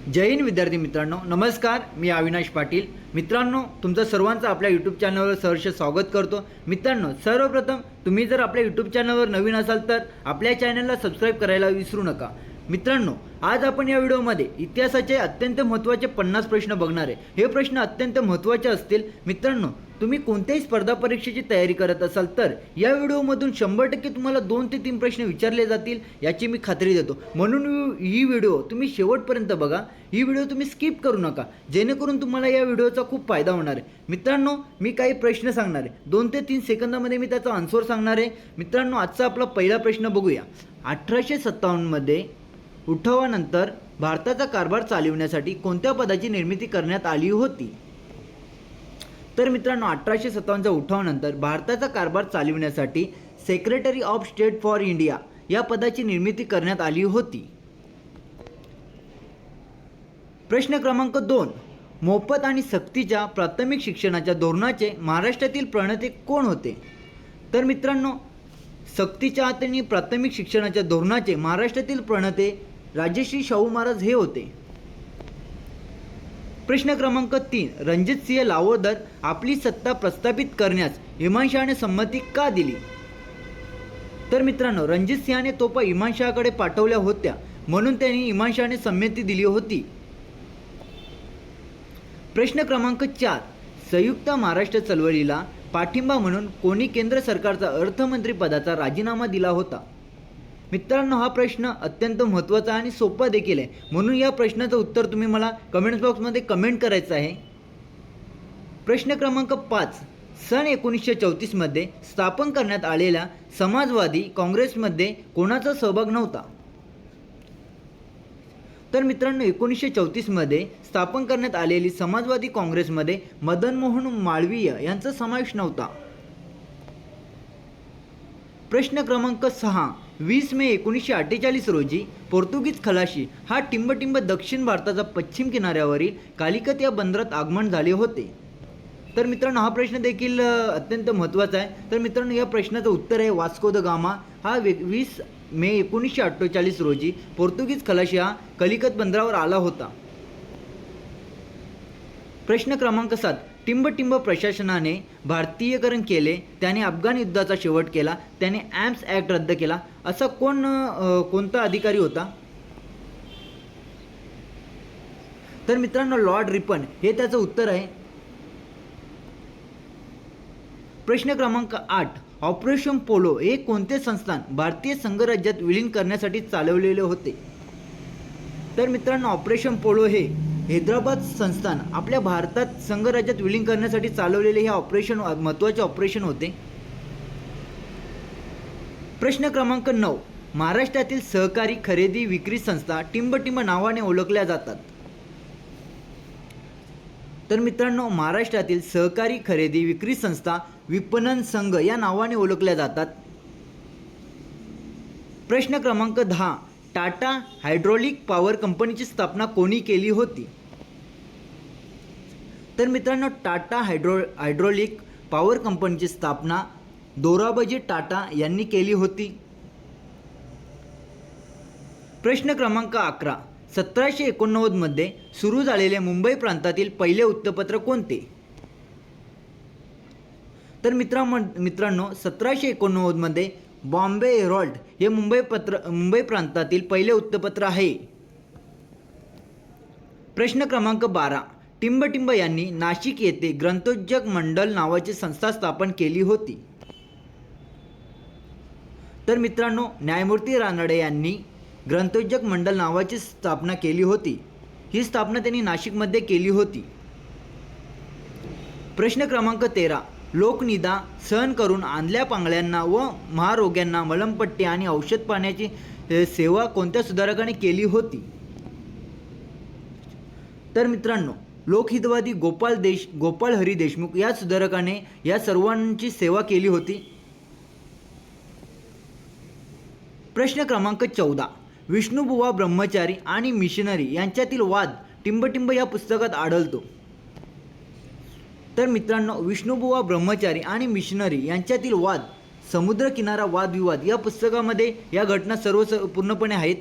जय हिंद विद्यार्थी मित्रांनो, नमस्कार. मी अविनाश पाटील. मित्रांनो, तुमचं सर्वांचं आपल्या यूट्यूब चॅनलवर सहर्ष स्वागत करतो. मित्रांनो, सर्वप्रथम तुम्ही जर आपल्या यूट्यूब चॅनलवर नवीन असाल तर आपल्या चॅनलला सबस्क्राईब करायला विसरू नका. मित्रांनो, आज आपण या व्हिडिओमध्ये इतिहासाचे अत्यंत महत्त्वाचे 50 प्रश्न बघणार आहे. हे प्रश्न अत्यंत महत्त्वाचे असतील. मित्रांनो, तुम्ही कोणत्याही स्पर्धा परीक्षेची तयारी करत असाल तर या व्हिडिओमधून 100% तुम्हाला 2 ते 3 प्रश्न विचारले जातील याची मी खात्री देतो. म्हणून ही व्हिडिओ तुम्ही शेवटपर्यंत बघा. ही व्हिडिओ तुम्ही स्किप करू नका, जेणेकरून तुम्हाला या व्हिडिओचा खूप फायदा होणार आहे. मित्रांनो, मी काही प्रश्न सांगणार आहे. 2 ते 3 सेकंदामध्ये मी त्याचा आन्सर सांगणार आहे. मित्रांनो, आजचा आपला पहिला प्रश्न बघूया. 1857 मध्ये उठावानंतर भारताचा कारभार चालविण्यासाठी कोणत्या पदाची निर्मिती करण्यात आली होती? तर मित्रांनो, 1857च्या उठावानंतर भारताचा कारभार चालविण्यासाठी secretary of state for India या पदाची निर्मिती करण्यात आली होती. प्रश्न क्रमांक 2. मोफत आणि सक्तीच्या प्राथमिक शिक्षणाच्या धोरणाचे महाराष्ट्रातील प्रणेते कोण होते? तर मित्रांनो, सक्तीच्या आणि प्राथमिक शिक्षणाच्या धोरणाचे महाराष्ट्रातील प्रणेते राजश्री शाहू महाराज हे होते. प्रश्न क्रमांक 3. रणजितसिंह लाहोरकर आपली सत्ता प्रस्थापित करण्यास इमानशहाने संमती का दिली? तर मित्रांनो, रणजितसिंहाने तोफा इमानशहाकडे पाठवल्या होत्या, म्हणून त्यांनी इमानशहाने संमती दिली होती. प्रश्न क्रमांक 4. संयुक्त महाराष्ट्र चळवळीला पाठिंबा म्हणून कोणी केंद्र सरकारचा अर्थमंत्री पदाचा राजीनामा दिला होता? मित्रांनो, हा प्रश्न अत्यंत महत्त्वाचा आणि सोपा देखील आहे, म्हणून या प्रश्नाचं उत्तर तुम्ही मला कमेंट्स बॉक्समध्ये कमेंट करायचं आहे. प्रश्न क्रमांक 5. सन 1934 मध्ये स्थापन करण्यात आलेल्या समाजवादी काँग्रेसमध्ये कोणाचा सहभाग नव्हता? तर मित्रांनो, 1934 मध्ये स्थापन करण्यात आलेली समाजवादी काँग्रेसमध्ये मदन मोहन माळवीय यांचा समावेश नव्हता. प्रश्न क्रमांक 6. 20 मे 1948 रोजी पोर्तुगीज खलाशी हा टिंबटिंब दक्षिण भारताचा पश्चिम किनाऱ्यावरील कालिकत या बंदरात आगमन झाले होते. तर मित्रांनो, हा प्रश्न देखील अत्यंत महत्त्वाचा आहे. तर मित्रांनो, या प्रश्नाचं उत्तर आहे वास्को द गामा. हा 20 मे 1948 रोजी पोर्तुगीज खलाशी हा कलिकत बंदरावर आला होता. प्रश्न क्रमांक 7. टिंबटिंब प्रशासनाने भारतीयकरण केले, त्याने अफगाण युद्धाचा शेवट केला, त्याने ॲम्स ॲक्ट रद्द केला, असा कोणता अधिकारी होता? तर मित्रांनो, लॉर्ड रिपन हे त्याचं उत्तर आहे. प्रश्न क्रमांक 8. ऑपरेशन पोलो हे कोणते संस्थान भारतीय संघराज्यात विलीन करण्यासाठी चालवलेले होते? तर मित्रांनो, ऑपरेशन पोलो हे हैदराबाद संस्थान आपल्या भारतात संघराज्यात विलीन करण्यासाठी चालवलेले हे ऑपरेशन महत्त्वाचे ऑपरेशन होते. प्रश्न क्रमांक 9. महाराष्ट्रातील सहकारी खरेदी विक्री संस्था टिंबटिंब नावाने ओळखल्या जातात. तर मित्रांनो, महाराष्ट्रातील सहकारी खरेदी विक्री संस्था विपणन संघ या नावाने ओळखल्या जातात. प्रश्न क्रमांक 10. टाटा हायड्रॉलिक पॉवर कंपनीची स्थापना कोणी केली होती? तर मित्रांनो, टाटा हायड्रॉलिक पॉवर कंपनीची स्थापना दोराबजी टाटा यांनी केली होती. प्रश्न क्रमांक 11. 1789 मध्ये सुरू झालेले मुंबई प्रांतातील पहिले वृत्तपत्र कोणते? तर मित्रांनो, 1789 मध्ये बॉम्बे हेरॉल्ड हे मुंबई प्रांतातील पहिले वृत्तपत्र आहे. प्रश्न क्रमांक 12. टिंबटिंब यांनी नाशिक येथे ग्रंथोत्तेजक मंडळ नावाची संस्था स्थापन केली होती. तर मित्रांनो, न्यायमूर्ती रानडे यांनी ग्रंथोत्तेजक मंडळ नावाची स्थापना केली होती. ही स्थापना त्यांनी नाशिकमध्ये केली होती. प्रश्न क्रमांक 13. लोकनिदा सहन करून आंधळ्या पांगळ्यांना व महारोग्यांना मलमपट्टी आणि औषध पाण्याची सेवा कोणत्या सुधारकाने केली होती? तर मित्रांनो, लोकहितवादी गोपाळ हरी देशमुख या सुधारकाने या सर्वांची सेवा केली होती. प्रश्न क्रमांक 14. विष्णुबुवा ब्रह्मचारी आणि मिशनरी यांच्यातील वाद टिंबटिंब या पुस्तकात आढळतो. तर मित्रांनो, विष्णुबुवा ब्रह्मचारी आणि मिशनरी यांच्यातील वाद समुद्रकिनारा वादविवाद या पुस्तकामध्ये या घटना पूर्णपणे आहेत.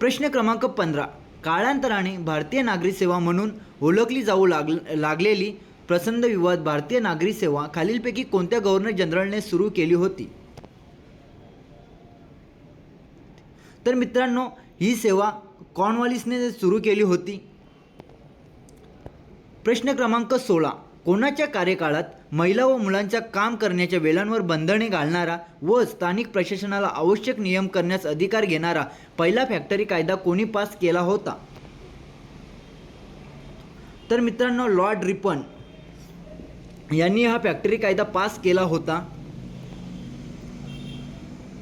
प्रश्न क्रमांक 15. काळांतराने भारतीय नागरी सेवा म्हणून ओळखली जाऊ लागलेली प्रचंड विवाद भारतीय नागरी सेवा खालीलपैकी कोणत्या गव्हर्नर जनरलने सुरू केली होती? तर मित्रांनो, ही सेवा कॉर्नवॉलिसने सुरू केली होती. प्रश्न क्रमांक 16. कोणाच्या कार्यकाळात महिला व मुलांच्या काम करण्याच्या वेळांवर बंधने घालणारा व स्थानिक प्रशासनाला आवश्यक नियम करण्यास अधिकार घेणारा पहिला फॅक्टरी कायदा कोणी पास केला होता? तर मित्रांनो, लॉर्ड रिपन यांनी हा फॅक्टरी कायदा पास केला होता.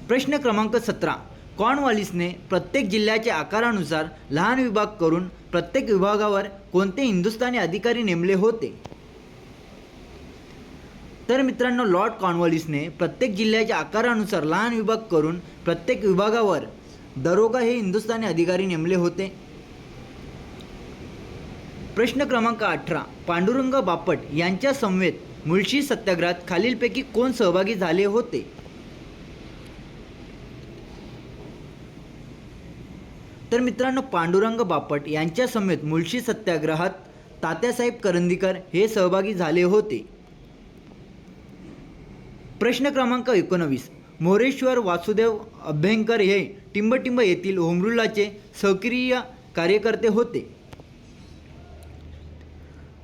प्रश्न क्रमांक 17. कॉर्नवॉलिसने प्रत्येक जिल्ह्याच्या आकारानुसार लहान विभाग करून प्रत्येक विभागावर कोणते हिंदुस्थानी अधिकारी नेमले होते? तर मित्रांनो, लॉर्ड कॉर्नवॉलिसने प्रत्येक जिल्ह्याच्या आकारानुसार लहान विभाग करून प्रत्येक विभागावर दरोगा हे हिंदुस्थानी अधिकारी नेमले होते. प्रश्न क्रमांक 18. पांडुरंग बापट यांच्या समवेत मुळशी सत्याग्रहात खालीलपैकी कोण सहभागी झाले होते? तर मित्रांनो, पांडुरंग बापट यांच्या समेत मुळशी सत्याग्रहात तात्यासाहेब करंदीकर हे सहभागी झाले होते. प्रश्न क्रमांक 19. मोरेश्वर वासुदेव अभ्यंकर हे टिंबटिंब येथील होमरूलचे सक्रिय कार्यकर्ते होते.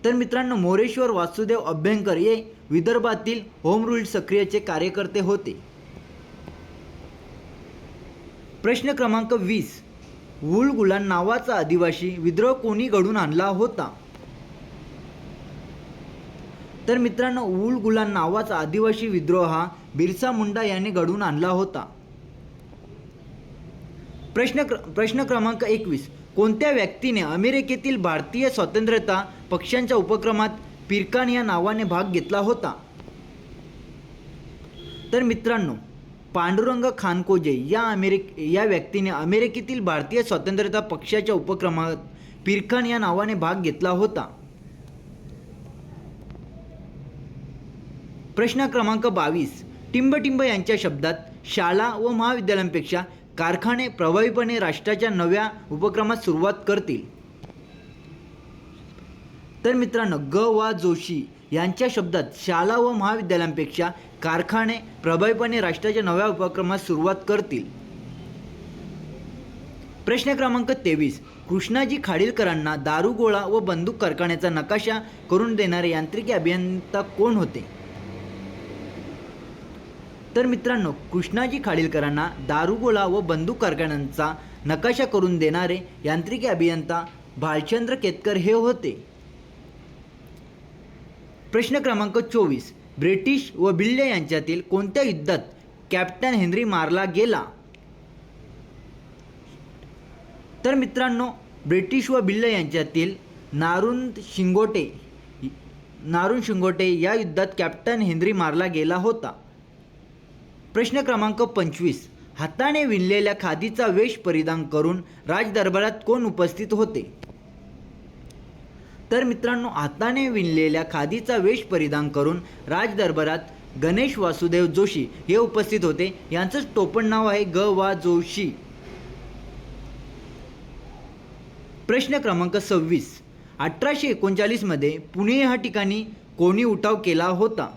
तर मित्रांनो, मोरेश्वर वासुदेव अभ्यंकर हे विदर्भातील होम रूल सक्रियचे कार्यकर्ते होते. प्रश्न क्रमांक 20. वुल गुलान नावाचा आदिवासी विद्रोह कोणी घडून आणला होता? तर मित्रांनो, वुल गुलान नावाचा आदिवासी विद्रोह हा बिरसा मुंडा यांनी घडवून आणला होता. प्रश्न क्रमांक 21. कोणत्या व्यक्तीने अमेरिकेतील भारतीय स्वतंत्रता पक्षांच्या उपक्रमात पिरकान या नावाने भाग घेतला होता? तर मित्रांनो, पांडुरंग खानकोजे या व्यक्तीने अमेरिकेतील भारतीय स्वतंत्रता पक्षाच्या उपक्रमात पिरकान या नावाने भाग घेतला होता. प्रश्न क्रमांक 22. टिंबटिंब यांच्या शब्दात शाळा व महाविद्यालयांपेक्षा कारखाने प्रभावीपणे राष्ट्राच्या नव्या उपक्रमात सुरुवात करतील. तर मित्रांनो, ग वा जोशी यांच्या शब्दात शाळा व महाविद्यालयांपेक्षा कारखाने प्रभावीपणे राष्ट्राच्या नव्या उपक्रमात सुरुवात करतील. प्रश्न क्रमांक 23. कृष्णाजी खाडीलकरांना दारुगोळा व बंदूक कारखान्याचा नकाशा करून देणारे यांत्रिकी अभियंता कोण होते? तर मित्रांनो, कृष्णाजी खाडीलकरांना दारुगोळा व बंदूक कारखान्यांचा नकाशा करून देणारे यांत्रिकी अभियंता भालचंद्र केतकर हे होते. प्रश्न क्रमांक 24. ब्रिटिश व भिल्ले यांच्यातील कोणत्या युद्धात कॅप्टन हेनरी मारला गेला? तर मित्रांनो, ब्रिटिश व भिल्ले यांच्यातील नारून शिंगोटे या युद्धात कॅप्टन हेनरी मारला गेला होता. प्रश्न क्रमांक 25. हाताने विणलेल्या खादीचा वेश परिधान करून राजदरबारात कोण उपस्थित होते? तर मित्रांनो, हाताने विणलेल्या खादीचा वेश परिधान करून राजदरबारात गणेश वासुदेव जोशी हे उपस्थित होते. यांचं टोपण नाव आहे ग वा जोशी. प्रश्न क्रमांक 26. 1839 मध्ये पुणे या ठिकाणी कोणी उठाव केला होता?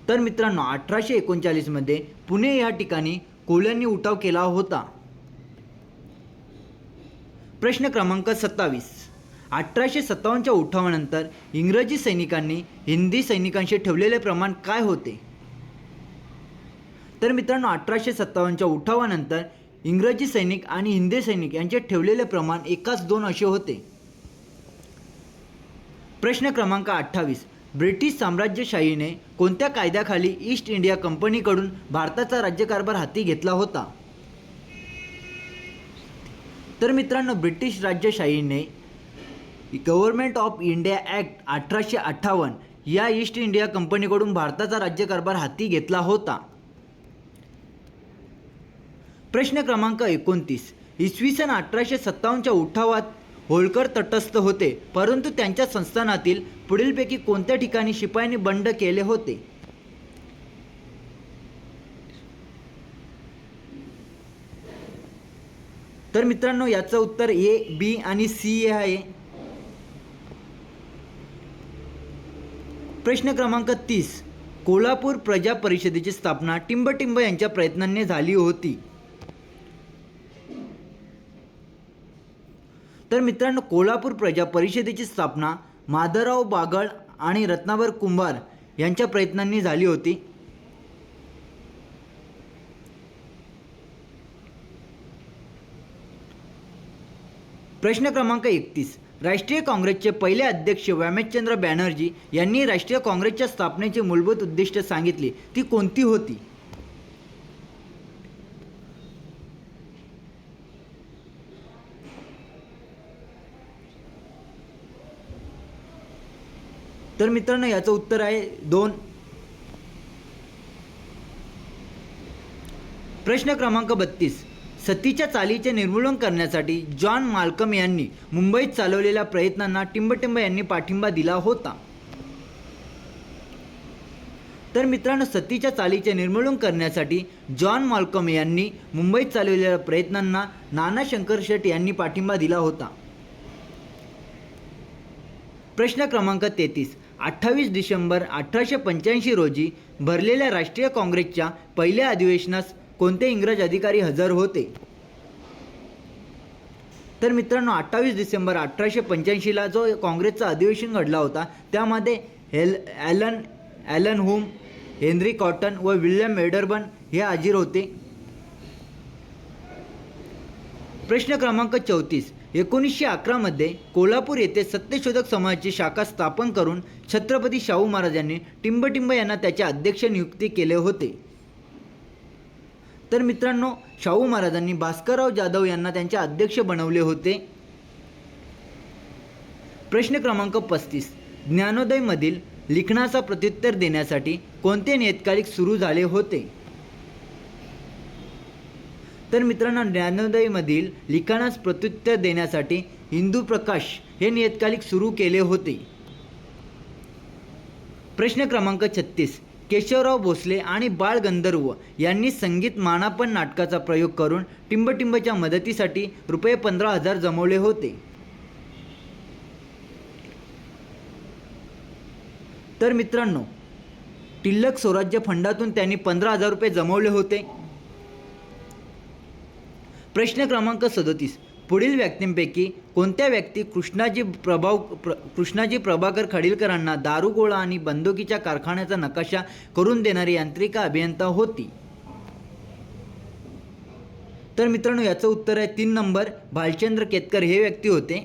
तर मित्रांनो, 1839 मध्ये पुणे या ठिकाणी कोल्यांनी उठाव केला होता. प्रश्न क्रमांक 27. 1857च्या उठावानंतर इंग्रजी सैनिकांनी हिंदी सैनिकांशी ठेवलेले प्रमाण काय होते? तर मित्रांनो, 1857च्या उठावानंतर इंग्रजी सैनिक आणि हिंदी सैनिक यांचे ठेवलेले प्रमाण 1:2 असे होते. प्रश्न क्रमांक 28. ब्रिटिश साम्राज्यशाहीने कोणत्या कायद्याखाली ईस्ट इंडिया कंपनीकडून भारताचा राज्यकारभार हाती घेतला होता? तर मित्रांनो, ब्रिटिश राजशाहीने गव्हर्नमेंट ऑफ इंडिया ॲक्ट 1858 या ईस्ट इंडिया कंपनीकडून भारताचा राज्यकारभार हाती घेतला होता. प्रश्न क्रमांक 29. इसवी सन 1857च्या उठावात होळकर तटस्थ होते, परंतु त्यांच्या संस्थानातील पुढीलपैकी कोणत्या ठिकाणी शिपायांनी बंड केले होते? तर मित्रांनो याचं उत्तर ए, बी आणि सी हे आहे. प्रश्न क्रमांक 30. कोल्हापूर प्रजा परिषदेची स्थापना टिंबटिंब यांच्या प्रयत्नांनी झाली होती. तर मित्रांनो कोल्हापूर प्रजा परिषदेची स्थापना माधवराव बागळ आणि रत्नाकर कुंभार यांच्या प्रयत्नांनी झाली होती. प्रश्न क्रमांक 31. राष्ट्रीय काँग्रेसचे पहिले अध्यक्ष व्यामेशचंद्र बॅनर्जी यांनी राष्ट्रीय काँग्रेसच्या स्थापनेची मूलभूत उद्दिष्ट सांगितली, ती कोणती होती? तर मित्रांनो याचं उत्तर आहे 2. प्रश्न क्रमांक 32. सतीच्या चालीचे निर्मूलन करण्यासाठी जॉन माल्कम यांनी मुंबईत चालवलेल्या प्रयत्नांना टिंबटिंब यांनी पाठिंबा दिला होता. तर मित्रांनो सतीच्या चालीचे निर्मूलन करण्यासाठी जॉन माल्कम यांनी मुंबईत चालवलेल्या प्रयत्नांना नाना शंकरशेठ यांनी पाठिंबा दिला होता. प्रश्न क्रमांक 33. 28 डिसेंबर 1885 रोजी भरलेल्या राष्ट्रीय काँग्रेसच्या पहिल्या अधिवेशनास कोणते इंग्रज अधिकारी हजर होते? तर मित्रांनो 28 डिसेंबर 1885ला जो काँग्रेसचा अधिवेशन घडला होता त्यामध्ये ॲलन हुम, हेनरी कॉटन व विल्यम वेडरबर्न हे हजर होते. प्रश्न क्रमांक 34. 1911 मध्ये कोल्हापूर येथे सत्यशोधक समाजाची शाखा स्थापन करून छत्रपती शाहू महाराजांनी टिंबटिंब यांना त्याचे अध्यक्ष नियुक्ती केले होते. तर मित्रांनो शाहू महाराजांनी भास्करराव जाधव यांना त्यांचे अध्यक्ष बनवले होते. प्रश्न क्रमांक 35. ज्ञानोदयमधील लिखाणाचा प्रत्युत्तर देण्यासाठी कोणते नियतकालिक सुरू झाले होते? तर मित्रांनो ज्ञानोदयमधील लिखाणास प्रत्युत्तर देण्यासाठी हिंदू प्रकाश हे नियतकालिक सुरू केले होते. प्रश्न क्रमांक 36. केशवराव भोसले आणि बाळ गंधर्व यांनी संगीत मानापन नाटकाचा प्रयोग करून टिंबटिंबच्या मदतीसाठी रुपये 15,000 जमवले होते. तर मित्रांनो टिळक स्वराज्य फंडातून त्यांनी 15,000 रुपये जमवले होते. प्रश्न क्रमांक 37. पुढील व्यक्तींपैकी कोणत्या व्यक्ती कृष्णाजी प्रभाकर खाडीलकरांना दारुगोळा आणि बंदुकीच्या कारखान्याचा नकाशा करून देणारी यांत्रिका अभियंता होती? तर मित्रांनो याचं उत्तर आहे 3 नंबर भालचंद्र केतकर हे व्यक्ती होते.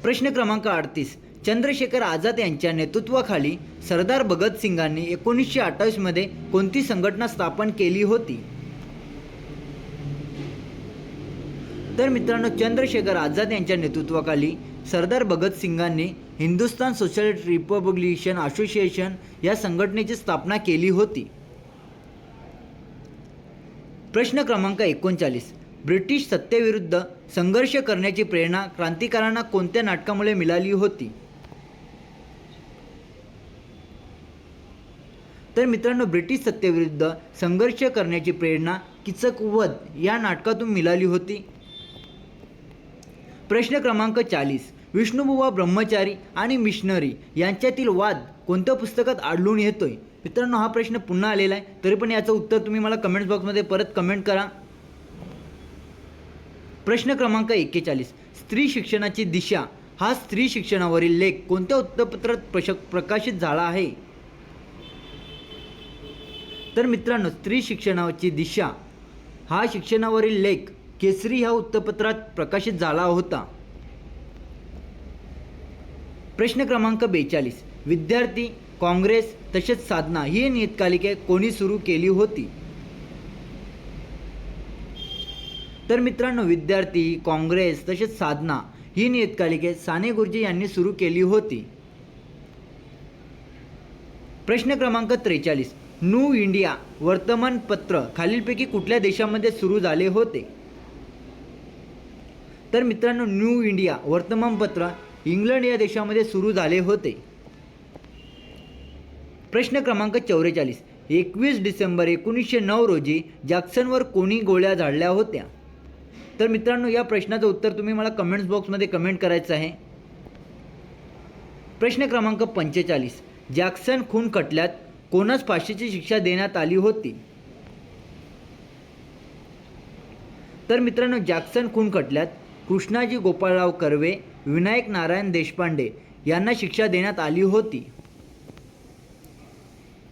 प्रश्न क्रमांक 38. चंद्रशेखर आझाद यांच्या नेतृत्वाखाली सरदार भगतसिंगांनी 1928 मध्ये कोणती संघटना स्थापन केली होती? तर मित्रांनो चंद्रशेखर आझाद यांच्या नेतृत्वाखाली सरदार भगतसिंगांनी हिंदुस्तान सोशलिस्ट रिपब्लिकन असोसिएशन या संघटनेची स्थापना केली होती. प्रश्न क्रमांक 39. ब्रिटिश सत्तेविरुद्ध संघर्ष करण्याची प्रेरणा क्रांतिकारकांना कोणत्या नाटकामुळे मिळाली होती? तर मित्रांनो ब्रिटिश सत्तेविरुद्ध संघर्ष करण्याची प्रेरणा किचकवध या नाटकातून मिळाली होती. प्रश्न क्रमांक 40. विष्णुबुवा ब्रह्मचारी आणि मिशनरी यांच्यातील वाद कोणत्या पुस्तकात आढळून येतोय? मित्रांनो हा प्रश्न पुन्हा आलेला आहे, तरी पण याचं उत्तर तुम्ही मला कमेंट बॉक्समध्ये परत कमेंट करा. प्रश्न क्रमांक 41. स्त्री शिक्षणाची दिशा हा स्त्री शिक्षणावरील लेख कोणत्या वृत्तपत्रात प्रकाशित झाला आहे? तर मित्रांनो स्त्री शिक्षणाची दिशा हा शिक्षणावरील लेख केसरी ह्या वृत्तपत्रात प्रकाशित झाला होता. प्रश्न क्रमांक 42. विद्यार्थी काँग्रेस तसेच साधना ही नियतकालिके कोणी सुरू केली होती? तर मित्रांनो विद्यार्थी काँग्रेस तसेच साधना ही नियतकालिके साने गुरुजी यांनी सुरू केली होती. प्रश्न क्रमांक 43. न्यू इंडिया वर्तमानपत्र खालीलपैकी कुठल्या देशामध्ये सुरू झाले होते? तर मित्रांनो न्यू इंडिया वर्तमानपत्र इंग्लंड या देशामध्ये सुरू झाले होते. प्रश्न क्रमांक 44. 21 डिसेंबर 1909 रोजी जॅक्सनवर कोणी गोळ्या झाडल्या होत्या? तर मित्रांनो, या प्रश्नाचं उत्तर तुम्ही मला कमेंट्स बॉक्समध्ये कमेंट करायचं आहे. प्रश्न क्रमांक 45. जॅक्सन खून खटल्यात कोणास फाशीची शिक्षा देण्यात आली होती? तर मित्रांनो, जॅक्सन खून खटल्यात कृष्णाजी गोपाळराव कर्वे, विनायक नारायण देशपांडे यांना शिक्षा देण्यात आली होती.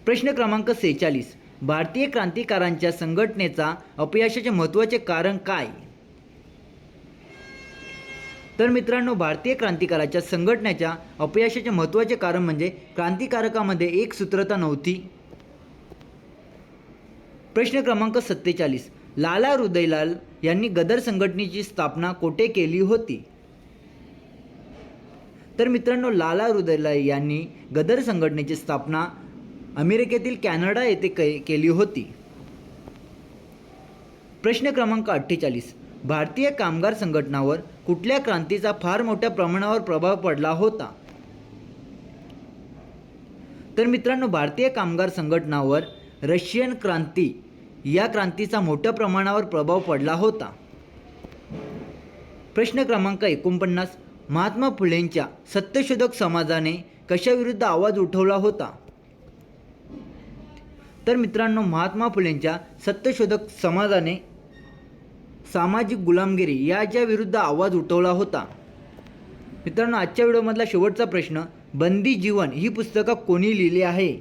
प्रश्न क्रमांक 46. भारतीय क्रांतिकारांच्या संघटनेचा अपयशाचे महत्त्वाचे कारण काय? तर मित्रांनो, भारतीय क्रांतिकाराच्या संघटनेच्या अपयशाचे महत्त्वाचे कारण म्हणजे क्रांतिकारकामध्ये एकसूत्रता नव्हती. प्रश्न क्रमांक 47. लाला हृदयलाल यांनी गदर संघटनेची स्थापना कोठे केली होती? तर मित्रांनो, लाला हृदयलाल यांनी गदर संघटनेची स्थापना अमेरिकेतील कॅनडा येथे केली होती. प्रश्न क्रमांक 48. भारतीय कामगार संघटनावर कुठल्या क्रांतीचा फार मोठ्या प्रमाणावर प्रभाव पडला होता? तर मित्रांनो, भारतीय कामगार संघटनावर रशियन क्रांती या क्रांतीचा मोठ्या प्रमाणावर प्रभाव पडला होता. प्रश्न क्रमांक 49. महात्मा फुलेंच्या सत्यशोधक समाजाने कशाविरुद्ध आवाज उठवला होता? तर मित्रांनो, महात्मा फुलेंच्या सत्यशोधक समाजाने सामाजिक गुलामगिरी याच्या विरुद्ध आवाज उठवला होता. मित्रांनो, आजच्या व्हिडिओमधला शेवटचा प्रश्न. बंदी जीवन ही पुस्तकं कोणी लिहिली आहे?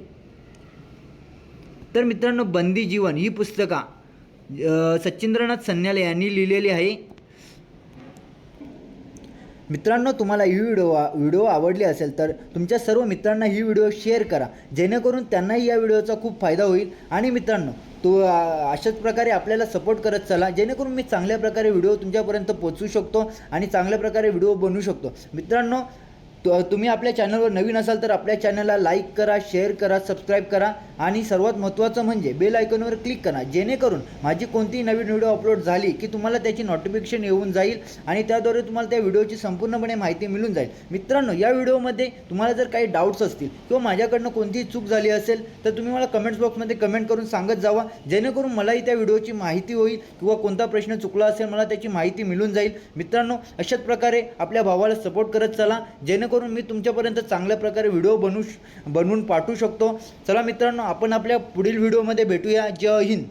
तर मित्रांनो, बंदी जीवन ही पुस्तका सचिंद्रनाथ सन्याल यांनी लिहिलेली आहे. मित्रांनो, तुम्हाला ही व्हिडिओ आवडली असेल तर तुमच्या सर्व मित्रांना ही व्हिडिओ शेअर करा, जेणेकरून त्यांनाही या व्हिडिओचा खूप फायदा होईल. आणि मित्रांनो, अशाच प्रकारे आपल्याला सपोर्ट करत चला, जेणेकरून मी चांगल्या प्रकारे व्हिडिओ तुमच्यापर्यंत पोहोचवू शकतो आणि चांगल्या प्रकारे व्हिडिओ बनवू शकतो. मित्रांनो, तुम्ही आपल्या चॅनलवर नवीन असाल तर आपल्या चॅनलला लाईक करा, शेअर करा, सबस्क्राईब करा आणि सर्वात महत्त्वाचं म्हणजे बेल आयकॉनवर क्लिक करा, जेणेकरून माझी कोणतीही नवीन व्हिडिओ अपलोड झाली की तुम्हाला त्याची नोटिफिकेशन येऊन जाईल आणि त्याद्वारे तुम्हाला त्या व्हिडिओची संपूर्णपणे माहिती मिळून जाईल. मित्रांनो, या व्हिडिओमध्ये तुम्हाला जर काही डाऊट्स असतील किंवा माझ्याकडनं कोणतीही चूक झाली असेल तर तुम्ही मला कमेंट्स बॉक्समध्ये कमेंट करून सांगत जावा, जेणेकरून मलाही त्या व्हिडिओची माहिती होईल किंवा कोणता प्रश्न चुकला असेल मला त्याची माहिती मिळून जाईल. मित्रांनो, अशाच प्रकारे आपल्या भावाला सपोर्ट करत चला, जेणेकरून मी तुमच्यापर्यंत चांगल्या प्रकारे व्हिडिओ बनवून पाठवू शकतो. चला मित्रांनो, आपण आपल्या पुढील व्हिडिओमध्ये भेटूया. जय हिंद.